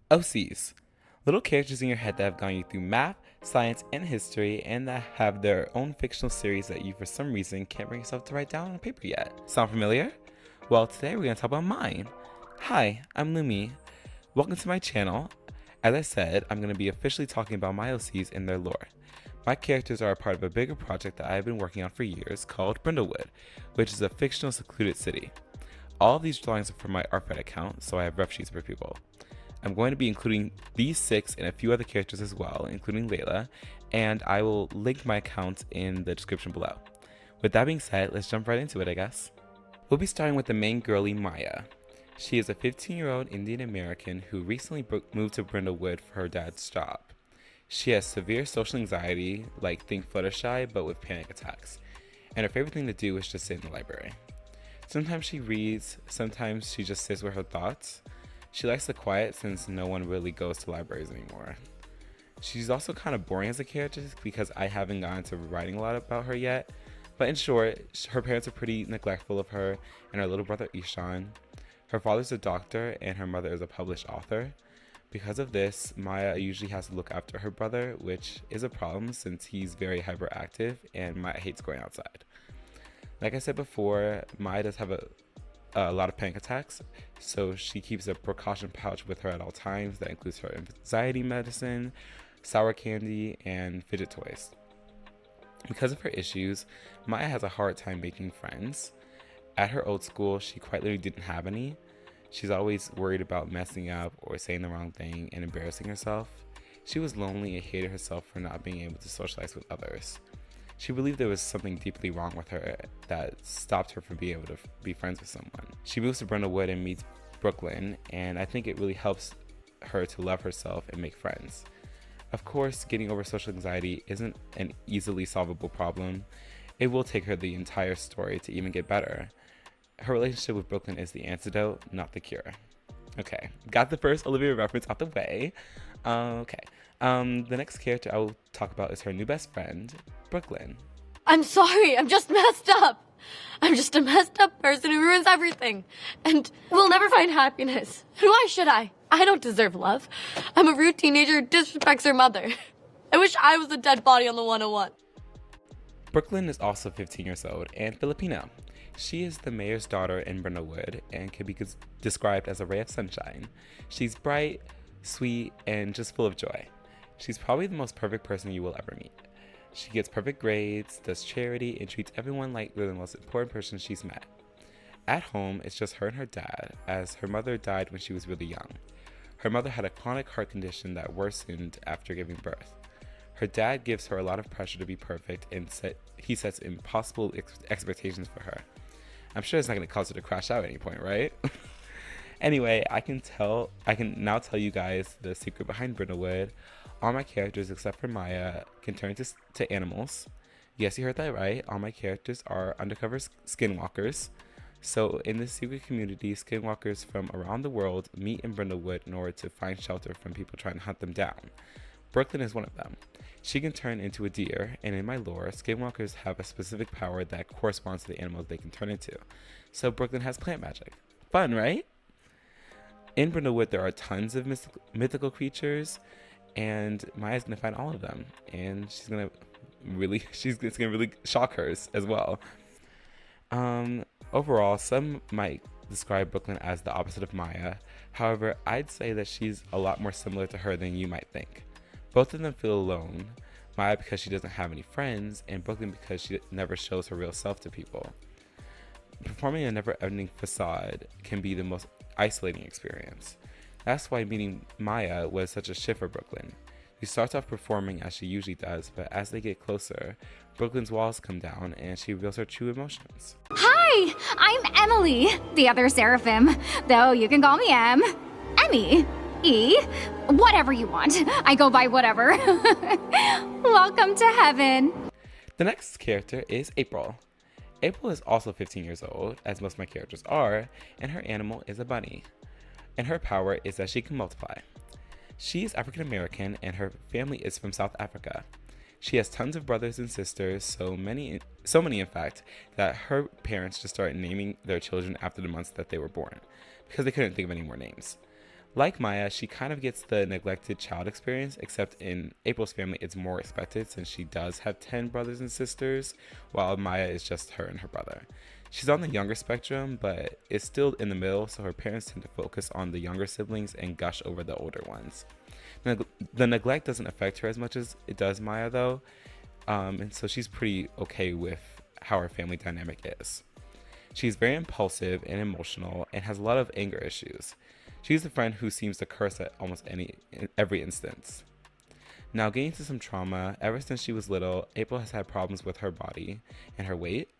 OCs. Little characters in your head that have gotten you through math, science, and history, and that have their own fictional series that you for some reason can't bring yourself to write down on paper yet. Sound familiar? Well, today we're going to talk about mine. Hi, I'm Lumi. Welcome to my channel. As I said, I'm going to be officially talking about my OCs and their lore. My characters are a part of a bigger project that I've been working on for years called Brindlewood, which is a fictional secluded city. All of these drawings are from my Artfed account, so I have rough sheets for people. I'm going to be including these 6 and a few other characters as well, including Layla, and I will link my account in the description below. With that being said, let's jump right into it, I guess. We'll be starting with the main girlie, Maya. She is a 15-year-old Indian American who recently moved to Brindlewood for her dad's job. She has severe social anxiety, like think Fluttershy, but with panic attacks. And her favorite thing to do is just sit in the library. Sometimes she reads, sometimes she just sits with her thoughts. She likes the quiet since no one really goes to libraries anymore. She's also kind of boring as a character because I haven't gotten to writing a lot about her yet. But in short, her parents are pretty neglectful of her and her little brother Ishan. Her father's a doctor and her mother is a published author. Because of this, Maya usually has to look after her brother, which is a problem since he's very hyperactive and Maya hates going outside. Like I said before, Maya does have a lot of panic attacks, so she keeps a precaution pouch with her at all times that includes her anxiety medicine, sour candy, and fidget toys. Because of her issues, Maya has a hard time making friends. At her old school, she quite literally didn't have any. She's always worried about messing up or saying the wrong thing and embarrassing herself. She was lonely and hated herself for not being able to socialize with others. She believed there was something deeply wrong with her that stopped her from being able to be friends with someone. She moves to Brindlewood and meets Brooklynn, and I think it really helps her to love herself and make friends. Of course, getting over social anxiety isn't an easily solvable problem. It will take her the entire story to even get better. Her relationship with Brooklynn is the antidote, not the cure. Okay, got the first Olivia reference out the way. The next character I will talk about is her new best friend, Brooklynn. I'm sorry, I'm just messed up. I'm just a messed up person who ruins everything. And will never find happiness. And why should I? I don't deserve love. I'm a rude teenager who disrespects her mother. I wish I was a dead body on the 101. Brooklynn is also 15 years old and Filipino. She is the mayor's daughter in Brindlewood and can be described as a ray of sunshine. She's bright, sweet, and just full of joy. She's probably the most perfect person you will ever meet. She gets perfect grades, does charity, and treats everyone like they're the most important person she's met. At home, it's just her and her dad, as her mother died when she was really young. Her mother had a chronic heart condition that worsened after giving birth. Her dad gives her a lot of pressure to be perfect, and he sets impossible expectations for her. I'm sure it's not going to cause her to crash out at any point, right? Anyway, I can now tell you guys the secret behind Brindlewood. All my characters, except for Maya, can turn to animals. Yes, you heard that right. All my characters are undercover skinwalkers. So in this secret community, skinwalkers from around the world meet in Brindlewood in order to find shelter from people trying to hunt them down. Brooklynn is one of them. She can turn into a deer, and in my lore, skinwalkers have a specific power that corresponds to the animals they can turn into. So Brooklynn has plant magic. Fun, right? In Brindlewood, there are tons of mythical creatures, and Maya's gonna find all of them, and it's gonna really shock her as well. Overall, some might describe Brooklynn as the opposite of Maya. However, I'd say that she's a lot more similar to her than you might think. Both of them feel alone. Maya because she doesn't have any friends, and Brooklynn because she never shows her real self to people. Performing a never-ending facade can be the most isolating experience. That's why meeting Maya was such a shift for Brooklynn. She starts off performing as she usually does, but as they get closer, Brooklynn's walls come down and she reveals her true emotions. Hi, I'm Emily, the other Seraphim, though you can call me Em. Emmy. E. Whatever you want. I go by whatever. Welcome to heaven. The next character is April. April is also 15 years old, as most of my characters are, and her animal is a bunny. And her power is that she can multiply. She is African American and her family is from South Africa. She has tons of brothers and sisters, so many in fact, that her parents just started naming their children after the months that they were born, because they couldn't think of any more names. Like Maya, she kind of gets the neglected child experience, except in April's family it's more expected since she does have 10 brothers and sisters, while Maya is just her and her brother. She's on the younger spectrum, but is still in the middle, so her parents tend to focus on the younger siblings and gush over the older ones. The neglect doesn't affect her as much as it does Maya, though, and so she's pretty okay with how her family dynamic is. She's very impulsive and emotional and has a lot of anger issues. She's the friend who seems to curse at almost every instance. Now, getting to some trauma, ever since she was little, April has had problems with her body and her weight.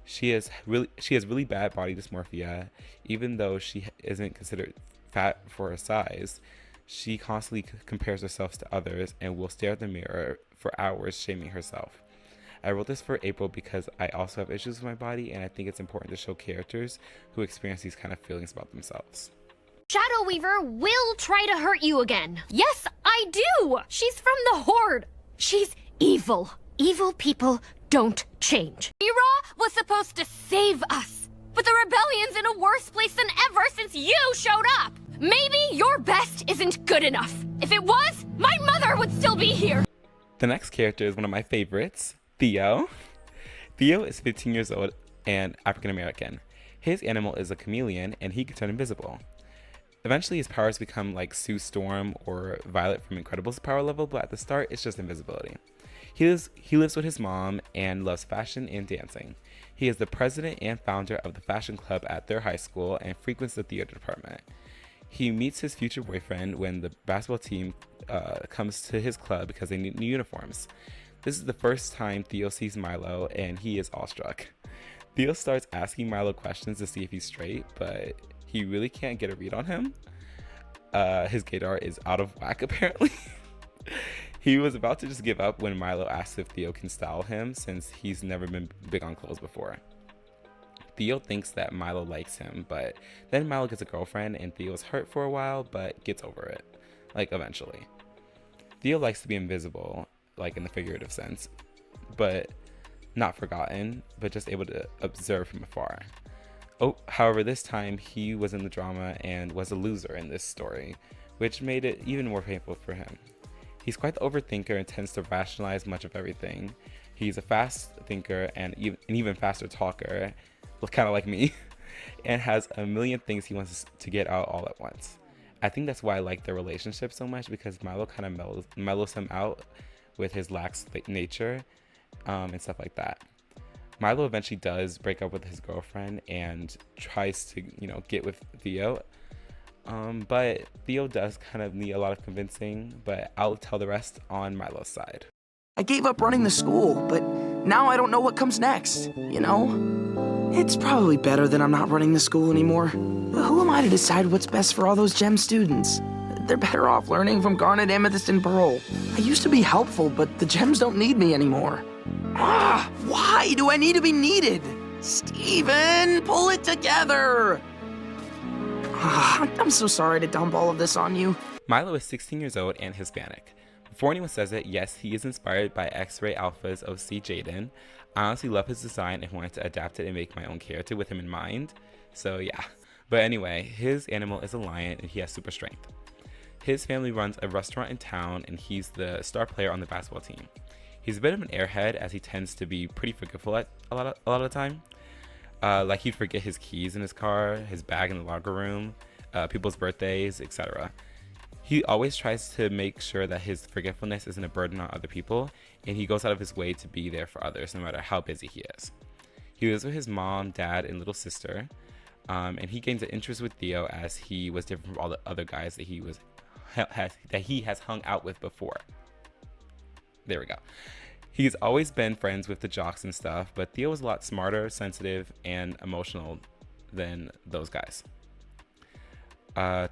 She has really bad body dysmorphia, even though she isn't considered fat for her size. She constantly compares herself to others and will stare at the mirror for hours, shaming herself. I wrote this for April because I also have issues with my body, and I think it's important to show characters who experience these kind of feelings about themselves. Shadow Weaver will try to hurt you again. Yes, I do. She's from the Horde. She's evil. Evil people don't change. Mira was supposed to save us, but the rebellion's in a worse place than ever since you showed up. Maybe your best isn't good enough. If it was, my mother would still be here. The next character is one of my favorites, Theo. Theo is 15 years old and African American. His animal is a chameleon, and he can turn invisible. Eventually, his powers become like Sue Storm or Violet from Incredibles power level, but at the start, it's just invisibility. He lives with his mom and loves fashion and dancing. He is the president and founder of the fashion club at their high school and frequents the theater department. He meets his future boyfriend when the basketball team comes to his club because they need new uniforms. This is the first time Theo sees Mylo, and he is awestruck. Theo starts asking Mylo questions to see if he's straight, but he really can't get a read on him. His gaydar is out of whack, apparently. He was about to just give up when Mylo asks if Theo can style him, since he's never been big on clothes before. Theo thinks that Mylo likes him, but then Mylo gets a girlfriend, and Theo's hurt for a while, but gets over it, like eventually. Theo likes to be invisible, like in the figurative sense, but not forgotten, but just able to observe from afar. Oh, however, this time he was in the drama and was a loser in this story, which made it even more painful for him. He's quite the overthinker and tends to rationalize much of everything. He's a fast thinker and an even faster talker, kind of like me, and has a million things he wants to get out all at once. I think that's why I like their relationship so much, because Mylo kind of mellows him out with his lax nature and stuff like that. Mylo eventually does break up with his girlfriend and tries to, get with Theo. But Theo does kind of need a lot of convincing, but I'll tell the rest on Mylo's side. I gave up running the school, but now I don't know what comes next, It's probably better that I'm not running the school anymore. Who am I to decide what's best for all those gem students? They're better off learning from Garnet, Amethyst, and Pearl. I used to be helpful, but the gems don't need me anymore. Why do I need to be needed? Steven, pull it together! I'm so sorry to dump all of this on you. Mylo is 16 years old and Hispanic. Before anyone says it, yes, he is inspired by X-Ray Alpha's OC Jaden. I honestly love his design and wanted to adapt it and make my own character with him in mind. So yeah. But anyway, his animal is a lion and he has super strength. His family runs a restaurant in town and he's the star player on the basketball team. He's a bit of an airhead as he tends to be pretty forgetful a lot of the time. Like he'd forget his keys in his car, his bag in the locker room, people's birthdays, etc. He always tries to make sure that his forgetfulness isn't a burden on other people, and he goes out of his way to be there for others no matter how busy he is. He lives with his mom, dad, and little sister, and he gains an interest with Theo as he was different from all the other guys that he has hung out with before. There we go. He's always been friends with the jocks and stuff, but Theo was a lot smarter, sensitive, and emotional than those guys.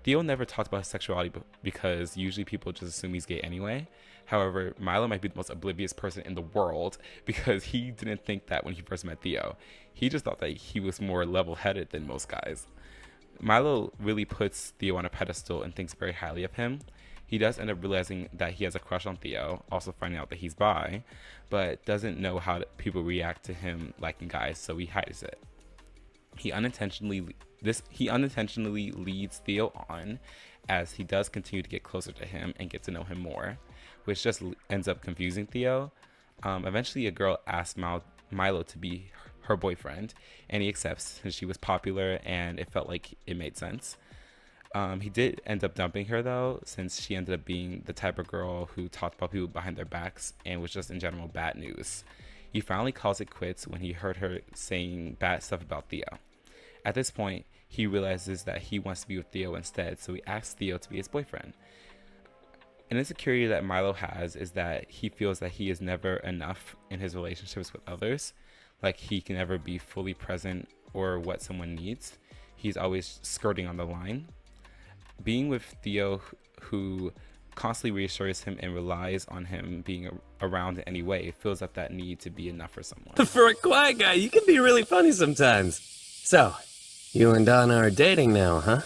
Theo never talked about his sexuality because usually people just assume he's gay anyway. However, Mylo might be the most oblivious person in the world because he didn't think that when he first met Theo. He just thought that he was more level-headed than most guys. Mylo really puts Theo on a pedestal and thinks very highly of him. He does end up realizing that he has a crush on Theo, also finding out that he's bi, but doesn't know how people react to him liking guys, so he hides it. He unintentionally leads Theo on as he does continue to get closer to him and get to know him more, which just ends up confusing Theo. Eventually, a girl asks Mylo to be her boyfriend, and he accepts since she was popular and it felt like it made sense. He did end up dumping her though, since she ended up being the type of girl who talked about people behind their backs and was just in general bad news. He finally calls it quits when he heard her saying bad stuff about Theo. At this point, he realizes that he wants to be with Theo instead, so he asks Theo to be his boyfriend. An insecurity that Mylo has is that he feels that he is never enough in his relationships with others, like he can never be fully present or what someone needs. He's always skirting on the line. Being with Theo, who constantly reassures him and relies on him being around in any way, fills up that need to be enough for someone. For a quiet guy, you can be really funny sometimes. So, you and Donna are dating now, huh?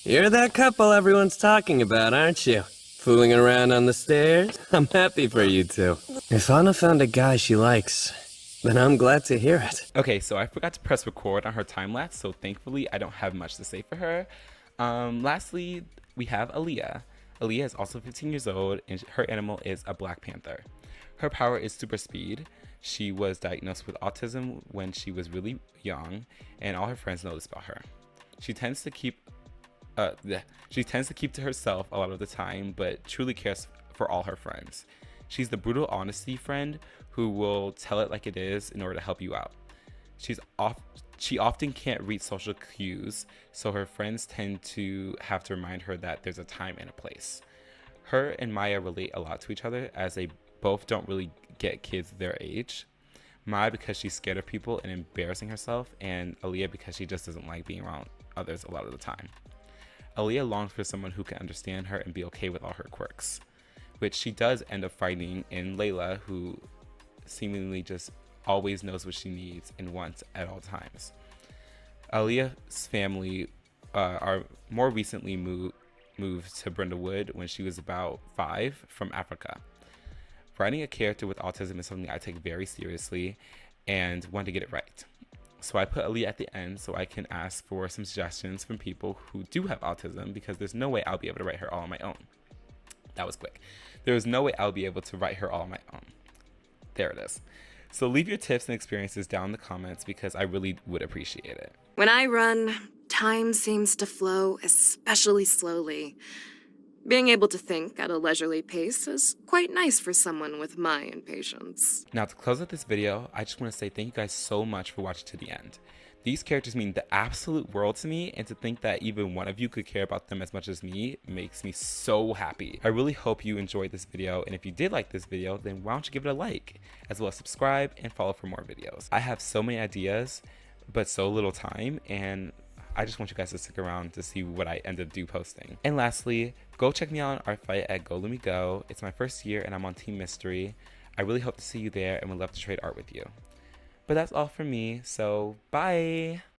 You're that couple everyone's talking about, aren't you? Fooling around on the stairs? I'm happy for you two. If Anna found a guy she likes, then I'm glad to hear it. Okay, so I forgot to press record on her time lapse, so thankfully I don't have much to say for her. Lastly, we have Aaliyah. Aaliyah is also 15 years old, and her animal is a black panther. Her power is super speed. She was diagnosed with autism when she was really young, and all her friends know this about her. She tends to keep to herself a lot of the time, but truly cares for all her friends. She's the brutal honesty friend who will tell it like it is in order to help you out. She often can't read social cues, so her friends tend to have to remind her that there's a time and a place. Her and Maya relate a lot to each other, as they both don't really get kids their age. Maya because she's scared of people and embarrassing herself, and Aaliyah because she just doesn't like being around others a lot of the time. Aaliyah longs for someone who can understand her and be okay with all her quirks, which she does end up finding in Layla, who seemingly just always knows what she needs and wants at all times. Aaliyah's family are more recently moved to Brindlewood when she was about 5 from Africa. Writing a character with autism is something I take very seriously and want to get it right. So I put Aaliyah at the end so I can ask for some suggestions from people who do have autism, because there's no way I'll be able to write her all on my own. That was quick. There is no way I'll be able to write her all on my own. There it is. So leave your tips and experiences down in the comments, because I really would appreciate it. When I run, time seems to flow especially slowly. Being able to think at a leisurely pace is quite nice for someone with my impatience. Now, to close out this video, I just want to say thank you guys so much for watching to the end. These characters mean the absolute world to me, and to think that even one of you could care about them as much as me makes me so happy. I really hope you enjoyed this video, and if you did like this video, then why don't you give it a like, as well as subscribe and follow for more videos. I have so many ideas, but so little time, and I just want you guys to stick around to see what I end up posting. And lastly, go check me out on Art Fight at Go Let Me Go. It's my first year and I'm on Team Mystery. I really hope to see you there and would love to trade art with you. But that's all from me, so bye!